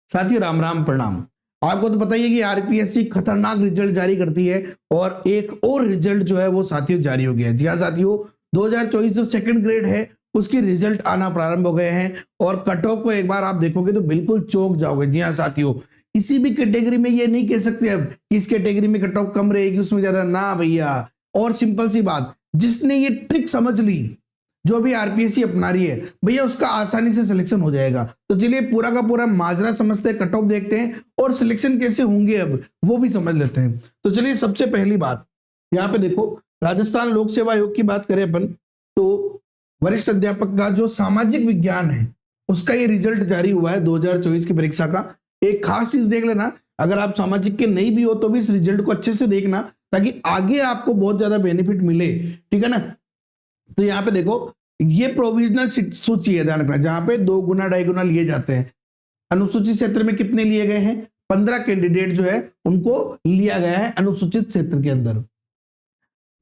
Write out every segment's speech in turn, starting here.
साथियों राम राम प्रणाम। आपको तो पता ही है कि आरपीएससी खतरनाक रिजल्ट जारी करती है और एक और रिजल्ट जो है वो साथियों जारी हो गया है। जी हाँ साथियों, 2024 जो सेकंड ग्रेड है उसके रिजल्ट आना प्रारंभ हो गए हैं और कट ऑफ को एक बार आप देखोगे तो बिल्कुल चौंक जाओगे। जी हाँ साथियों, किसी भी कैटेगरी में ये नहीं कह सकते अब किस कैटेगरी में कट ऑफ कम रहेगी उसमें ज्यादा, ना भैया। और सिंपल सी बात, जिसने ये ट्रिक समझ ली, जो भी आरपीएससी अपना रही है भैया, उसका आसानी से सिलेक्शन हो जाएगा। तो चलिए पूरा का पूरा माजरा समझते हैं, कट ऑफ देखते हैं और सिलेक्शन कैसे होंगे अब वो भी समझ लेते हैं। तो चलिए सबसे पहली बात यहाँ पे देखो, राजस्थान लोक सेवा आयोग की बात करें अपन तो वरिष्ठ अध्यापक का जो सामाजिक विज्ञान है उसका ये रिजल्ट जारी हुआ है 2024 की परीक्षा का। एक खास चीज देख लेना, अगर आप सामाजिक के नहीं भी हो तो भी इस रिजल्ट को अच्छे से देखना ताकि आगे आपको बहुत ज्यादा बेनिफिट मिले, ठीक है ना। तो यहाँ पे देखो, ये प्रोविजनल सूची है, ध्यान रखना, जहां पे 2 गुना 2.5 गुना लिए जाते हैं। अनुसूचित क्षेत्र में कितने लिए गए हैं? 15 कैंडिडेट जो है उनको लिया गया है अनुसूचित क्षेत्र के अंदर।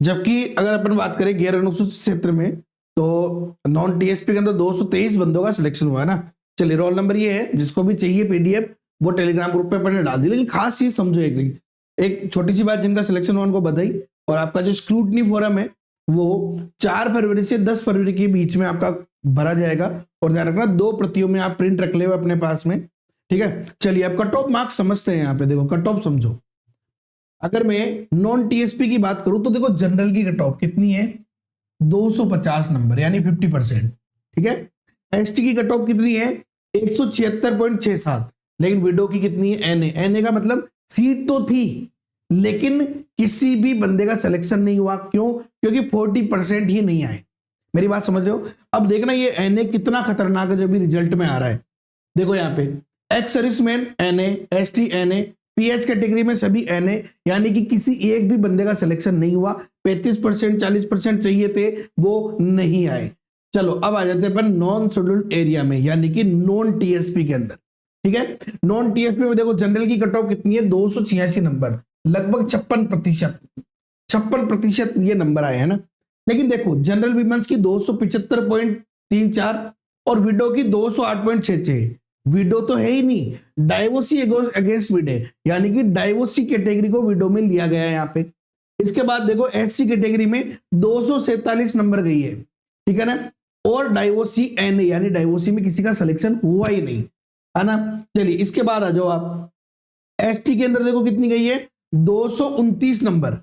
जबकि अगर अपन बात करें गैर अनुसूचित क्षेत्र में तो नॉन टीएसपी के अंदर 223 बंदों का सिलेक्शन हुआ है ना। चलिए रोल नंबर ये है, जिसको भी चाहिए पीडीएफ वो टेलीग्राम ग्रुप पे अपन डाल दी। लेकिन खास चीज समझो, एक छोटी सी बात, जिनका सिलेक्शन हुआ उनको बधाई। और आपका जो स्क्रूटनी फोरम है वो 4 फरवरी से 10 फरवरी के बीच में आपका भरा जाएगा। और ध्यान रखना 2 प्रतियों में आप प्रिंट रख ले अपने पास में, ठीक है। चलिए अब कट ऑफ मार्क्स समझते हैं। यहाँ पे देखो कट ऑफ समझो, अगर मैं नॉन टीएसपी की बात करूं तो देखो जनरल की कट ऑफ कितनी है? 250 नंबर यानी 50%, ठीक है। एसटी की कट ऑफ कितनी है? 176.67। लेकिन विडो की कितनी है? एनए। एनए का मतलब सीट तो थी लेकिन किसी भी बंदे का सिलेक्शन नहीं हुआ। क्यों? क्योंकि 40% ही नहीं आए। मेरी बात समझ रहे हो? अब देखना ये एनए कितना खतरनाक है जो भी रिजल्ट में आ रहा है। देखो यहाँ पे ex serviceman NA, ST NA, PH category में सभी एनए, यानी कि किसी एक भी बंदे का सिलेक्शन नहीं हुआ। 35% 40% चाहिए थे वो नहीं आए। चलो अब आ जाते हैं अपन नॉन शेड्यूल्ड एरिया में, यानी कि नॉन टीएसपी के अंदर, ठीक है। नॉन टीएसपी में देखो जनरल की कट ऑफ कितनी है? 286 नंबर, लगभग 56% ये नंबर आए हैं ना। लेकिन देखो जनरल विमेंस की 275.34 और विडो की 208.66। विडो तो है ही नहीं, डाइवोर्सी अगेंस्ट विडे, यानी कि डाइवोर्सी कैटेगरी को विडो में लिया गया है यहाँ पे। इसके बाद देखो एससी कैटेगरी में 247 नंबर गई है, ठीक है ना। और डाइवोर्सी एन यानी डाइवोर्सी में किसी का सिलेक्शन हुआ ही नहीं, है ना। चलिए इसके बाद आ जाओ आप एसटी के अंदर, देखो कितनी गई है? 229 नंबर,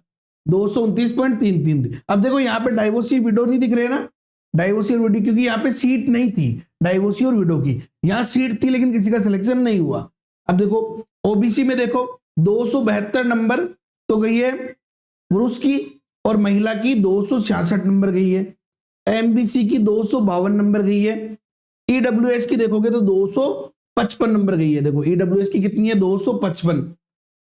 229.33। अब देखो यहाँ पे डाइवोर्सी विडो नहीं दिख रहे ना, डाइवोर्सी और विडो, क्योंकि यहाँ पे सीट नहीं थी डाइवोर्सी और विडो की। यहाँ सीट थी लेकिन किसी का सिलेक्शन नहीं हुआ। अब देखो ओबीसी में देखो 272 नंबर तो गई है पुरुष की, और महिला की 266 नंबर गई है। एमबीसी की 252 नंबर गई है। ईडब्ल्यूएस की देखोगे तो 255 नंबर गई है। देखो ईडब्ल्यूएस की कितनी है? 255।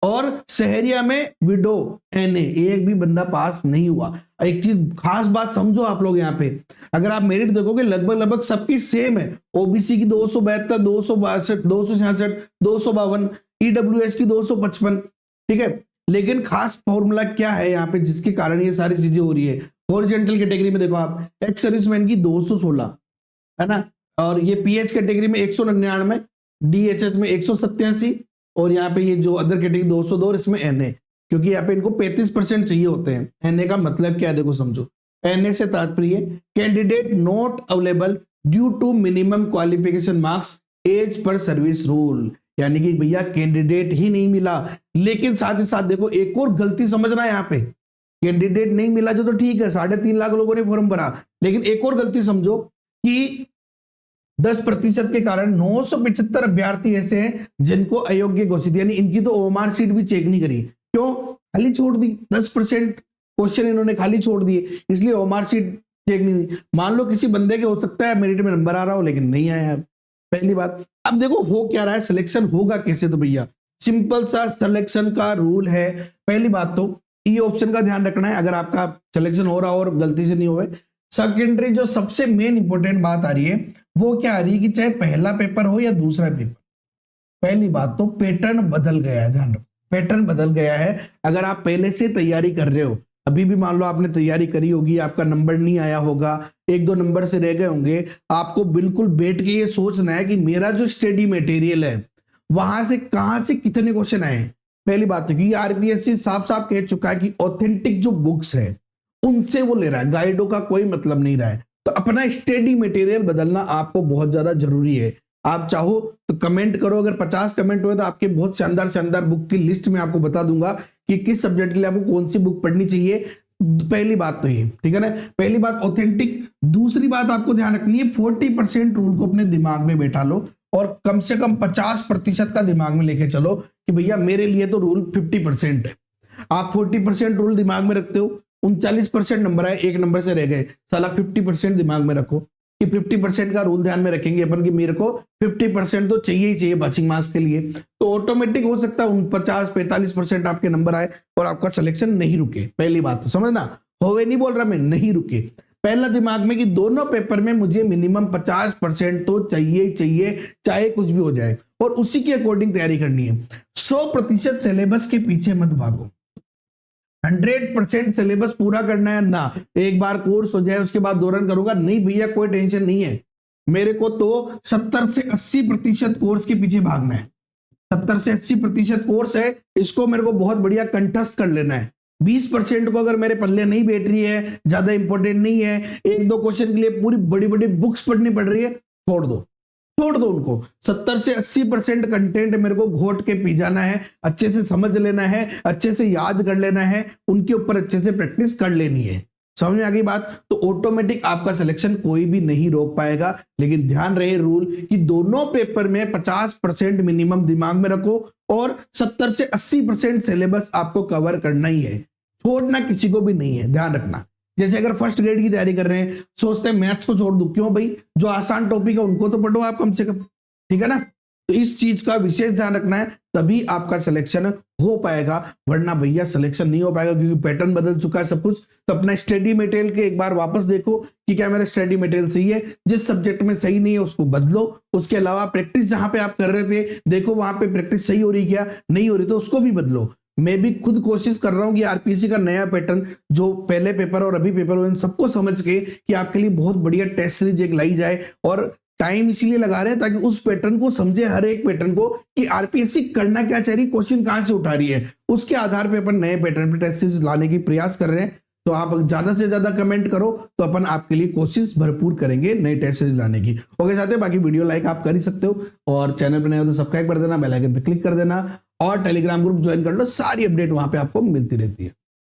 और शहरिया में विडो एनए एक भी बंदा पास नहीं हुआ। एक चीज खास बात समझो आप लोग, यहाँ पे अगर आप मेरिट देखोगे लगभग सबकी सेम है। ओबीसी की 272, 262, 266, 252, ईडब्ल्यूएस की 255, ठीक है। लेकिन खास फॉर्मूला क्या है यहाँ पे जिसके कारण ये सारी चीजें हो रही है? हॉरिजॉन्टल कैटेगरी में देखो आप एक्स सर्विसमैन की 216, है ना। और ये पीएच कैटेगरी में 199, डीएचएच में 187, और यहाँ पे ये जो अदर कैटेगरी 202, और इसमें एनए, क्योंकि यहाँ पे इनको 35% चाहिए होते हैं। एनए का मतलब क्या है देखो समझो, एनए से तात्पर्य candidate not available due to minimum qualification marks as per service rule, यानी कि भैया कैंडिडेट ही नहीं मिला। लेकिन साथ ही साथ देखो एक और गलती समझना, यहाँ पे कैंडिडेट नहीं मिला जो तो ठीक है, 3.5 लाख लोगों ने फॉर्म भरा, लेकिन एक और गलती समझो कि 10% के कारण 975 अभ्यर्थी ऐसे हैं जिनको अयोग्य घोषित, यानी इनकी तो ओएमआर शीट भी चेक नहीं करी। क्यों? खाली छोड़ दी। 10% क्वेश्चन इन्होंने खाली छोड़ दिए, इसलिए ओएमआर शीट चेक नहीं की। मान लो किसी बंदे के हो सकता है मेरिट में नंबर आ रहा हो लेकिन नहीं आया, पहली बात। अब देखो हो क्या रहा है, सिलेक्शन होगा कैसे? तो भैया सिंपल सा सिलेक्शन का रूल है। पहली बात तो ई ऑप्शन का ध्यान रखना है अगर आपका सिलेक्शन हो रहा हो और गलती से नहीं हुए। सेकेंडरी जो सबसे मेन इंपॉर्टेंट बात आ रही है वो क्या आ रही है कि चाहे पहला पेपर हो या दूसरा पेपर, पहली बात तो पैटर्न बदल गया है। ध्यान रखो पैटर्न बदल गया है। अगर आप पहले से तैयारी कर रहे हो, अभी भी मान लो आपने तैयारी करी होगी, आपका नंबर नहीं आया होगा, 1-2 नंबर से रह गए होंगे, आपको बिल्कुल बैठ के ये सोचना है कि मेरा जो स्टडी मटेरियल है वहां से कहां से कितने क्वेश्चन आए हैं। पहली बात तो कि आरपीएससी साफ साफ कह चुका है कि ऑथेंटिक जो बुक्स है उनसे वो ले रहा है, गाइडों का कोई मतलब नहीं रहा है। तो अपना स्टडी मटेरियल बदलना आपको बहुत ज्यादा जरूरी है। आप चाहो तो कमेंट करो, अगर 50 कमेंट हुए तो आपके बहुत शानदार बुक की लिस्ट में आपको बता दूंगा कि किस सब्जेक्ट के लिए आपको कौन सी बुक पढ़नी चाहिए। पहली बात तो ये, ठीक है ना, पहली बात ऑथेंटिक। दूसरी बात आपको ध्यान रखनी है, 40% रूल को अपने दिमाग में बैठा लो और कम से कम 50% का दिमाग में लेके चलो कि भैया मेरे लिए तो रूल 50% है। आप 40% रूल दिमाग में रखते हो, 39% नंबर आए, एक नंबर से रह गए, साला 50% दिमाग में रखो कि 50% का रूल ध्यान में रखेंगे अपन कि मेरे को 50% तो चाहिए ही चाहिए पासिंग मार्क्स के लिए। तो ऑटोमेटिक हो सकता है 50-45% आपके नंबर आए और आपका सिलेक्शन नहीं रुके। पहली बात तो समझना, होवे नहीं बोल रहा मैं, नहीं रुके। पहला दिमाग में कि दोनों पेपर में मुझे मिनिमम 50% तो चाहिए ही चाहिए, चाहे कुछ भी हो जाए, और उसी के अकॉर्डिंग तैयारी करनी है। 100% सिलेबस के पीछे मत भागो। 100% सिलेबस पूरा करना है ना, एक बार कोर्स हो जाए उसके बाद दौरान करूंगा, नहीं भैया कोई टेंशन नहीं है। मेरे को तो 70 से 80% कोर्स के पीछे भागना है। 70 से 80% कोर्स है, इसको मेरे को बहुत बढ़िया कंठस्थ कर लेना है। 20% को अगर मेरे पल्ले नहीं बैठ रही है, ज्यादा इंपॉर्टेंट नहीं है, एक दो क्वेश्चन के लिए पूरी बड़ी बड़ी बुक्स पढ़नी पड़ रही है, छोड़ दो उनको। 70 से 80% कंटेंट मेरे को घोट के पी जाना है, अच्छे से समझ लेना है, अच्छे से याद कर लेना है, उनके ऊपर अच्छे से प्रैक्टिस कर लेनी है। समझ में आ गई बात? तो ऑटोमेटिक आपका सिलेक्शन कोई भी नहीं रोक पाएगा। लेकिन ध्यान रहे रूल कि दोनों पेपर में 50% मिनिमम दिमाग में रखो और 70 से 80% सिलेबस आपको कवर करना ही है, छोड़ना किसी को भी नहीं है, ध्यान रखना। जैसे अगर फर्स्ट ग्रेड की तैयारी कर रहे हैं, सोचते हैं मैथ्स को छोड़ दूं, क्यों भाई, जो आसान टॉपिक है उनको तो पढ़ो आप कम से कम, ठीक है ना। तो इस चीज का विशेष ध्यान रखना है, तभी आपका सिलेक्शन हो पाएगा, वरना भैया सिलेक्शन नहीं हो पाएगा, क्योंकि पैटर्न बदल चुका है सब कुछ। तो अपना स्टडी मटेरियल के एक बार वापस देखो कि क्या मेरा स्टडी मटेरियल सही है, जिस सब्जेक्ट में सही नहीं है उसको बदलो। उसके अलावा प्रैक्टिस जहां पे आप कर रहे थे, देखो वहां पे प्रैक्टिस सही हो रही क्या, नहीं हो रही तो उसको भी बदलो। मैं भी खुद कोशिश कर रहा हूं कि आरपीएससी का नया पैटर्न, जो पहले पेपर और अभी पेपर हुए, इन सबको समझ के कि आपके लिए बहुत बढ़िया टेस्ट सीरीज एक लाई जाए। और टाइम इसीलिए लगा रहे हैं ताकि उस पैटर्न को समझे, हर एक पैटर्न को, कि आरपीएससी करना क्या चाह रही है, क्वेश्चन कहां से उठा रही है, उसके आधार पर अपन नए पैटर्न पे टेस्ट सीरीज लाने की प्रयास कर रहे हैं। तो आप ज्यादा से ज्यादा कमेंट करो तो अपन आपके लिए कोशिश भरपूर करेंगे नई टेस्ट सीरीज लाने की। ओके साथियों, बाकी वीडियो लाइक आप कर ही सकते हो और चैनल पर नए हो तो सब्सक्राइब कर देना, बेल आइकन पे क्लिक कर देना और टेलीग्राम ग्रुप ज्वाइन कर लो, सारी अपडेट वहां पे आपको मिलती रहती है।